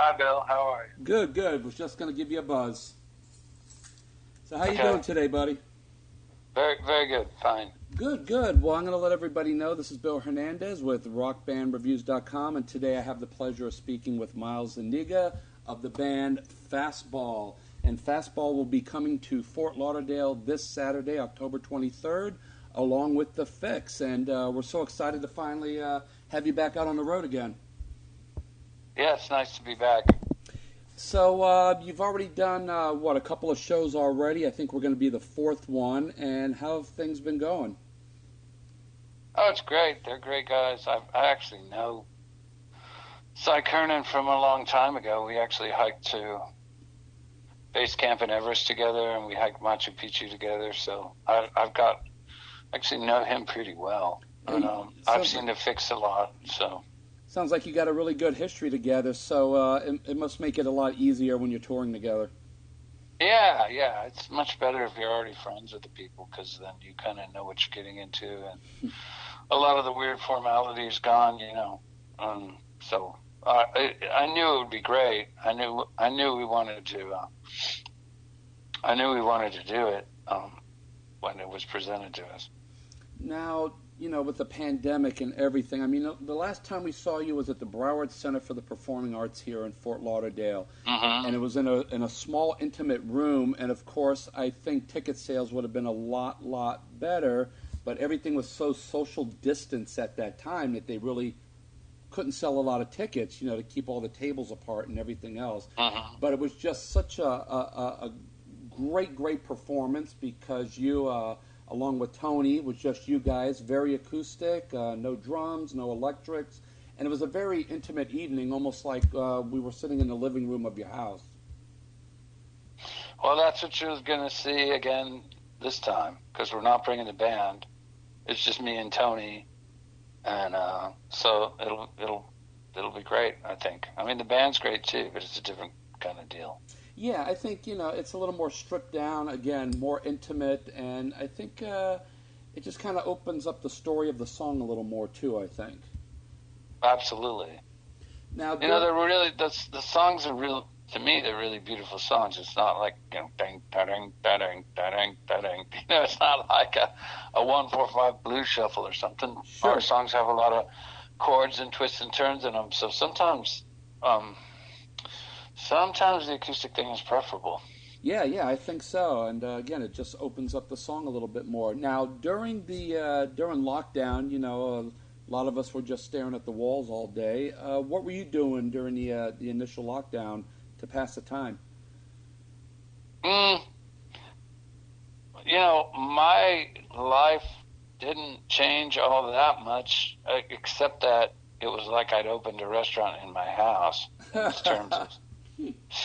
Hi, Bill. How are you? Good, good. Was just going to give you a buzz. So how you doing Okay. today, buddy? Very, very good. Fine. Good, good. Well, I'm going to let everybody know this is Bill Hernandez with rockbandreviews.com, and today I have the pleasure of speaking with Miles Zuniga of the band FASTBALL. And FASTBALL will be coming to Fort Lauderdale this Saturday, October 23rd, along with The Fix. And we're so excited to finally have you back out on the road again. Yeah, it's nice to be back. So you've already done a couple of shows already. I think we're going to be the fourth one. And how have things been going? Oh, it's great. They're great guys. I actually know Cy Kernan from a long time ago. We actually hiked to base camp in Everest together, and we hiked Machu Picchu together. So I've got actually know him pretty well. And, I've seen The Fix a lot. So. Sounds like you got a really good history together, so it must make it a lot easier when you're touring together. Yeah, yeah. It's much better if you're already friends with the people, because then you kind of know what you're getting into, and a lot of the weird formalities gone, So I knew it would be great. I knew we wanted to. I knew we wanted to do it when it was presented to us. Now, with the pandemic and everything, I mean, the last time we saw you was at the Broward Center for the Performing Arts here in Fort Lauderdale. Mm-hmm. And it was in a small, intimate room. And, of course, I think ticket sales would have been a lot better. But everything was so social distance at that time that they really couldn't sell a lot of tickets, to keep all the tables apart and everything else. Mm-hmm. But it was just such a great performance because you... along with Tony, it was just you guys, very acoustic, no drums, no electrics, and it was a very intimate evening, almost like we were sitting in the living room of your house. Well, that's what you're going to see again this time, because we're not bringing the band. It's just me and Tony, and so it'll be great, I think. I mean, the band's great too, but it's a different kind of deal. Yeah, I think, it's a little more stripped down, again, more intimate, and I think it just kind of opens up the story of the song a little more, too, I think. Absolutely. Now, they're really, the songs are real, to me, they're really beautiful songs. It's not like, ding, da-ding, da-ding, da-ding, da-ding. It's not like a 1-4-5 blues shuffle or something. Sure. Our songs have a lot of chords and twists and turns in them, so sometimes the acoustic thing is preferable. Yeah, I think so. And again, it just opens up the song a little bit more. Now, during lockdown, a lot of us were just staring at the walls all day. What were you doing during the initial lockdown to pass the time? My life didn't change all that much, except that it was like I'd opened a restaurant in my house in terms of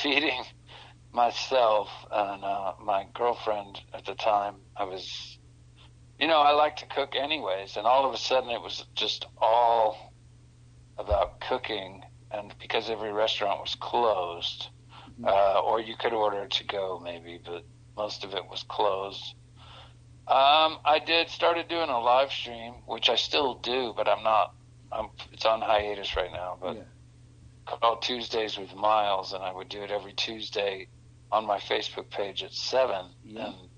feeding myself and my girlfriend at the time. I like to cook anyways, and all of a sudden it was just all about cooking, and because every restaurant was closed, or you could order to go maybe, but most of it was closed. I started doing a live stream, which I still do, but it's on hiatus right now, but called Tuesdays with Miles, and I would do it every Tuesday on my Facebook page at 7. Yeah. And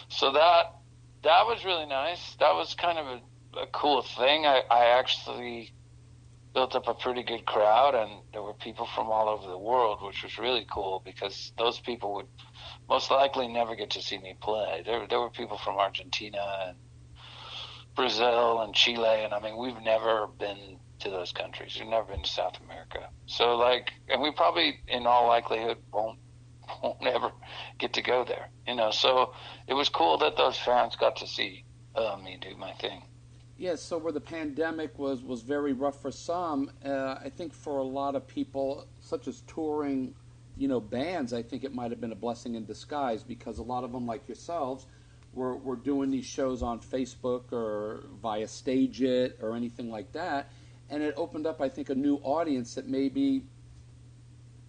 so that was really nice. That was kind of a cool thing. I actually built up a pretty good crowd, and there were people from all over the world, which was really cool because those people would most likely never get to see me play. There were people from Argentina and Brazil and Chile, and I mean, we've never been to those countries. We've never been to South America. So and we probably in all likelihood won't ever get to go there, so it was cool that those fans got to see me do my thing. Yeah, so where the pandemic was very rough for some, I think for a lot of people, such as touring, bands, I think it might have been a blessing in disguise because a lot of them, like yourselves, were doing these shows on Facebook or via Stage It or anything like that, and it opened up, I think, a new audience that maybe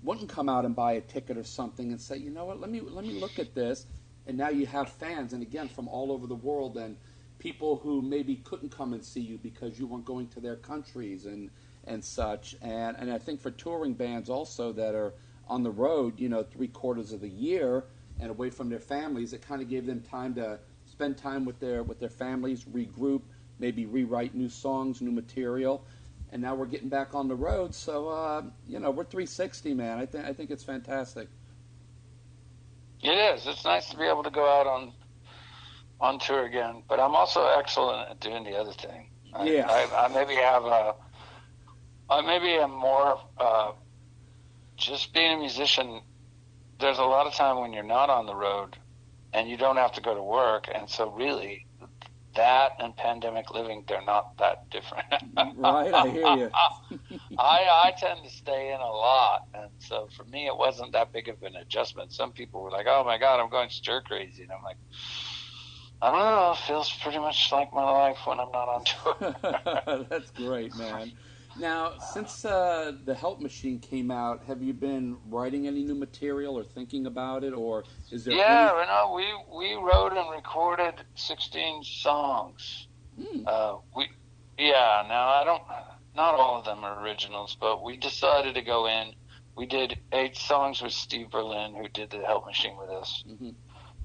wouldn't come out and buy a ticket or something and say, you know what, let me look at this, and now you have fans, and again, from all over the world, and people who maybe couldn't come and see you because you weren't going to their countries, and and such. And I think for touring bands also that are on the road, 3/4 of the year and away from their families, it kind of gave them time to spend time with their families, regroup, maybe rewrite new songs, new material. And now we're getting back on the road, so we're 360, man. I think it's fantastic. It is. It's nice to be able to go out on tour again. But I'm also excellent at doing the other thing. I maybe have I maybe am more just being a musician. There's a lot of time when you're not on the road and you don't have to go to work, and so really that and pandemic living, they're not that different. Right, I hear you. I tend to stay in a lot, and so for me it wasn't that big of an adjustment. Some people were like, oh my God, I'm going stir crazy, and I'm like, I don't know, it feels pretty much like my life when I'm not on tour. That's great, man. Now, since the Help Machine came out, have you been writing any new material or thinking about it, or is there we wrote and recorded 16 songs. Now not all of them are originals, but we decided to go in. We did 8 songs with Steve Berlin, who did the Help Machine with us. Mm-hmm.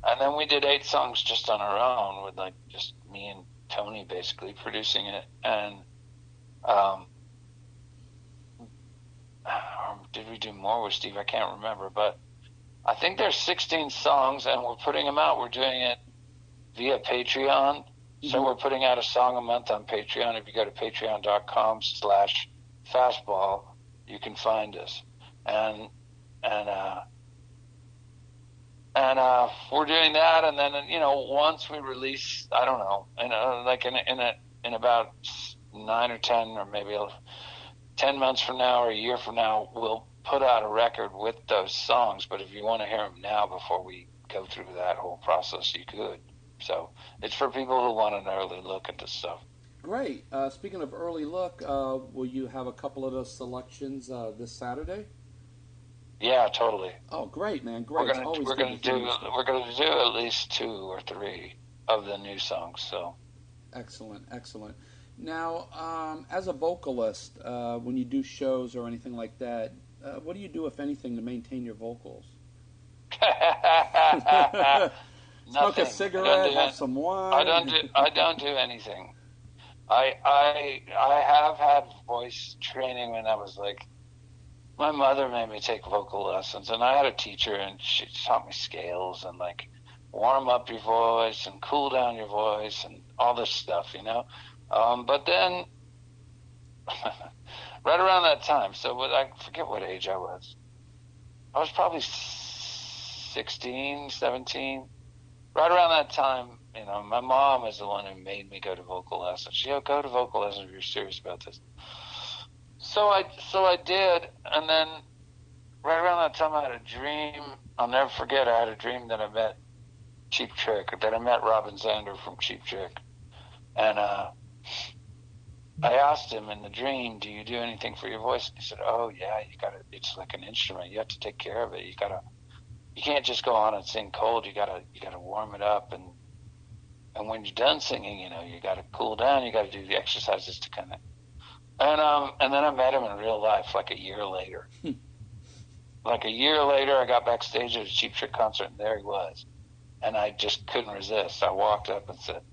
And then we did 8 songs just on our own with like just me and Tony basically producing it. And did we do more with Steve? I can't remember, but I think there's 16 songs, and we're putting them out. We're doing it via Patreon. So we're putting out a song a month on Patreon. If you go to patreon.com/FASTBALL, you can find us. And we're doing that, and then once we release, I don't know, in about 9 or 10 or maybe 10 months from now or a year from now, we'll put out a record with those songs. But if you want to hear them now before we go through that whole process, you could. So it's for people who want an early look at this stuff. Great. Speaking of early look, will you have a couple of those selections this Saturday? Yeah, totally. Oh, great, man! Great. We're gonna do at least 2 or 3 of the new songs. So excellent. Now, as a vocalist, when you do shows or anything like that, what do you do, if anything, to maintain your vocals? Smoke a cigarette, have some wine. I don't do anything. I have had voice training when I was like, my mother made me take vocal lessons, and I had a teacher, and she taught me scales and like warm up your voice and cool down your voice and all this stuff, But then, right around that time, so I forget what age I was. I was probably 16, 17. Right around that time, my mom is the one who made me go to vocal lessons. She said, go to vocal lessons if you're serious about this. So I did, and then right around that time I had a dream. I'll never forget, I had a dream that I met Cheap Trick, that I met Robin Zander from Cheap Trick. And I asked him in the dream, do you do anything for your voice? And he said, oh yeah, it's like an instrument. You have to take care of it. You can't just go on and sing cold. You gotta warm it up, and when you're done singing, you gotta cool down. You gotta do the exercises to kind of. And then I met him in real life like a year later. Like a year later, I got backstage at a Cheap Trick concert, and there he was, and I just couldn't resist. I walked up and said,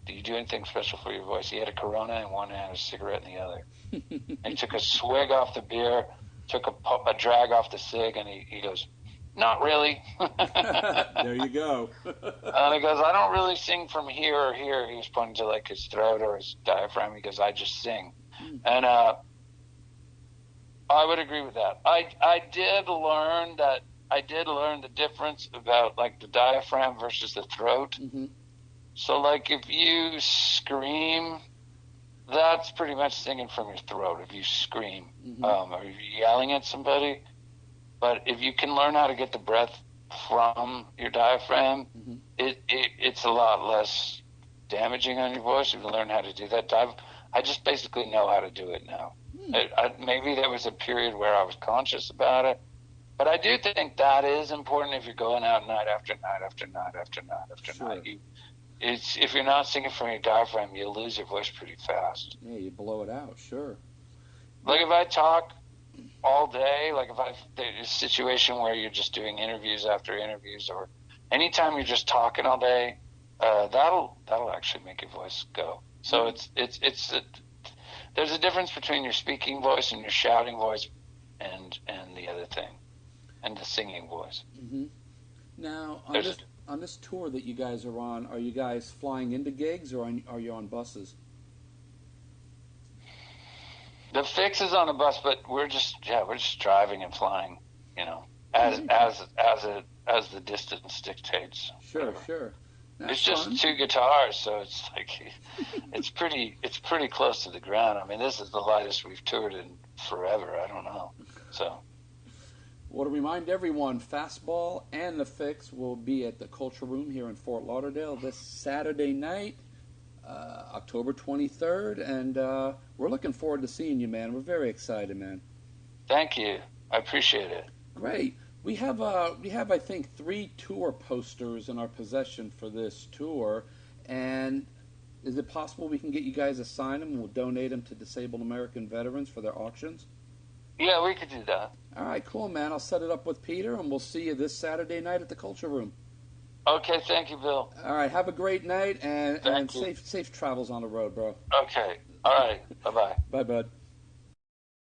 do you do anything special for your voice? He had a Corona in one hand, a cigarette in the other. And he took a swig off the beer, took a drag off the cig, and he goes, not really. There you go. And he goes, I don't really sing from here or here. He was pointing to like his throat or his diaphragm. He goes, I just sing. And I would agree with that. I did learn the difference about like the diaphragm versus the throat. Mm-hmm. So like if you scream, that's pretty much singing from your throat. If you scream, or if you're yelling at somebody. But if you can learn how to get the breath from your diaphragm, it's a lot less damaging on your voice. If you learn how to do that, I just basically know how to do it now. Maybe there was a period where I was conscious about it, but I do think that is important if you're going out night after night after night after night after night. If you're not singing from your diaphragm, you'll lose your voice pretty fast. Yeah, you blow it out, sure. Like if I talk all day, like if there's a situation where you're just doing interviews after interviews, or anytime you're just talking all day, that'll actually make your voice go. So there's a difference between your speaking voice and your shouting voice, and the other thing, and the singing voice. Mm-hmm. Now on this tour that you guys are on, are you guys flying into gigs, or are you on buses? The Fix is on a bus, but we're just driving and flying, as the distance dictates. Sure, sure. That's it's just fun. 2 guitars, so it's like it's pretty close to the ground. I mean, this is the lightest we've toured in forever. I don't know. So, well, to remind everyone, FASTBALL and the Fix will be at the Culture Room here in Fort Lauderdale this Saturday night, October 23rd, and we're looking forward to seeing you, man. We're very excited, man. Thank you. I appreciate it. Great. We have I think 3 tour posters in our possession for this tour, and is it possible we can get you guys to sign them and we'll donate them to disabled American veterans for their auctions? Yeah, we could do that. All right, cool, man. I'll set it up with Peter, and we'll see you this Saturday night at the Culture Room. Okay, thank you, Bill. All right, have a great night, and safe travels on the road, bro. Okay, all right, bye-bye. Bye, bud.